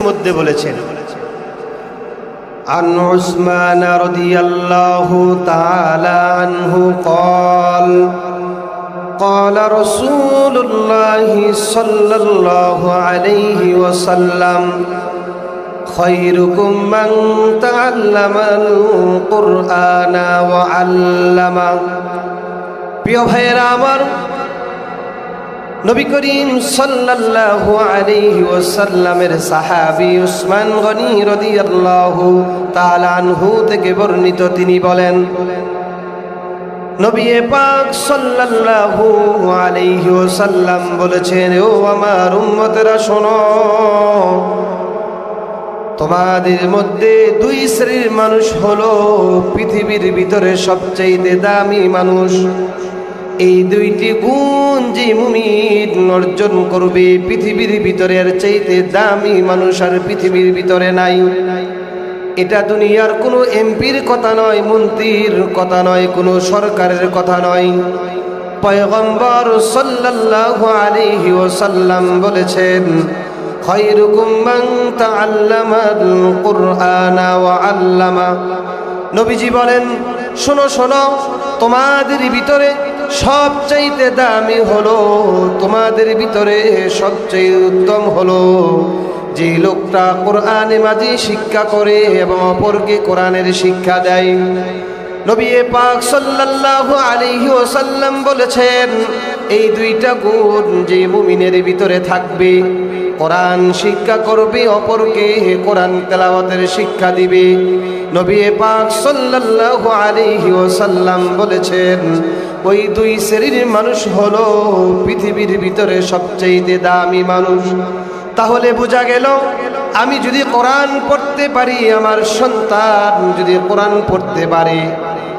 মধ্যে বলেছেন আন উসমান রাদিয়াল্লাহু তাআলা আনহু قال قال رسول الله صلى الله عليه وسلم خيركم من تعلم القرآن وعلمه প্রিয় ভাইয়েরা আমার নবী করিম সাল্লাল্লাহু আলাইহি ওয়াসাল্লামের সাহাবী উসমান গনি রাদিয়াল্লাহু তাআলা আনহু থেকে বর্ণিত তিনি বলেন নবী পাক সাল্লাল্লাহু আলাইহি ওয়াসাল্লাম বলেছেন ও আমার উম্মতেরা শোনো তোমাদের মধ্যে দুই শ্রেণীর মানুষ হলো পৃথিবীর ভিতরে সবচেয়ে দামি মানুষ এই দুইটি গুণ যে মুমিন অর্জন করবে পৃথিবীর ভিতরে এর চাইতে দামি মানুষ আর পৃথিবীর ভিতরে নাই এটা দুনিয়ার কোনো এমপির কথা নয় মন্ত্রীর কথা নয় কোনো সরকারের কথা নয় পয়গম্বর সাল্লাল্লাহু আলাইহি ওয়াসাল্লাম বলেছেন খায়রুকুম মান তাআল্লামাল কুরআনা ওয়া আল্লামা নবীজি বলেন শোনো শোনো তোমাদের ভিতরে সবচেয়ে দামি হলো তোমাদের ভিতরে সবচেয়ে উত্তম হলো যে লোকটা কোরআনে মাঝে শিক্ষা করে এবং অপরকে কোরআনের শিক্ষা দেয় নবী পাক সাল্লাল্লাহু আলাইহি ওয়াসাল্লাম বলেছেন এই দুইটা গুণ যে মুমিনের ভিতরে থাকবে কোরআন শিক্ষা করবে অপরকে কোরআন তেলাওয়াতের শিক্ষা দিবে নবী পাক সাল্লাল্লাহু আলাইহি ওয়াসাল্লাম বলেছেন ওই দুই শ্রেণীর মানুষ হলো পৃথিবীর ভিতরে সবচেয়ে দামি মানুষ তাহলে বোঝা গেল আমি যদি কোরআন পড়তে পারি আমার সন্তান যদি কোরআন পড়তে পারে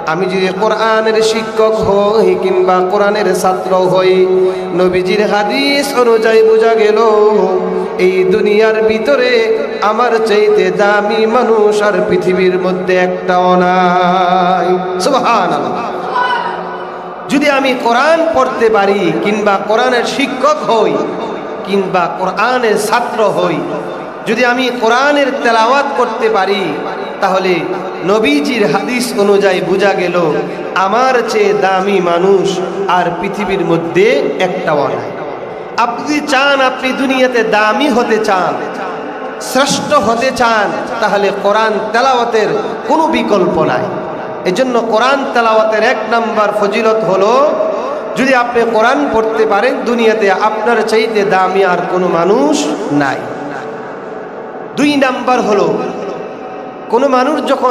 আমি যদি কোরআনের শিক্ষক হই কিংবা কোরআনের ছাত্র হই নবীজির হাদিস অনুযায়ী বোঝা গেল এই দুনিয়ার ভিতরে আমার চাইতে দামি মানুষ আর পৃথিবীর মধ্যে একটাও নাই সুবহানাল্লাহ যদি আমি কোরআন পড়তে পারি কিংবা কোরআনের শিক্ষক হই কিংবা কোরআনের ছাত্র হই যদি আমি কোরআনের তেলাওয়াত করতে পারি তাহলে নবীজির হাদিস অনুযায়ী বোঝা গেল আমার চেয়ে দামি মানুষ আর পৃথিবীর মধ্যে একটাও নাই আপনি যদি চান আপনি দুনিয়াতে দামি হতে চান শ্রেষ্ঠ হতে চান তাহলে কোরআন তেলাওয়াতের কোনো বিকল্প নাই এজন্য কোরআন তেলাওয়াতের এক নাম্বার ফজিলত হলো যদি আপনি কোরআন পড়তে পারেন দুনিয়াতে আপনার চাইতে দামি আর কোনো মানুষ নাই দুই নাম্বার হলো কোনো মানুষ যখন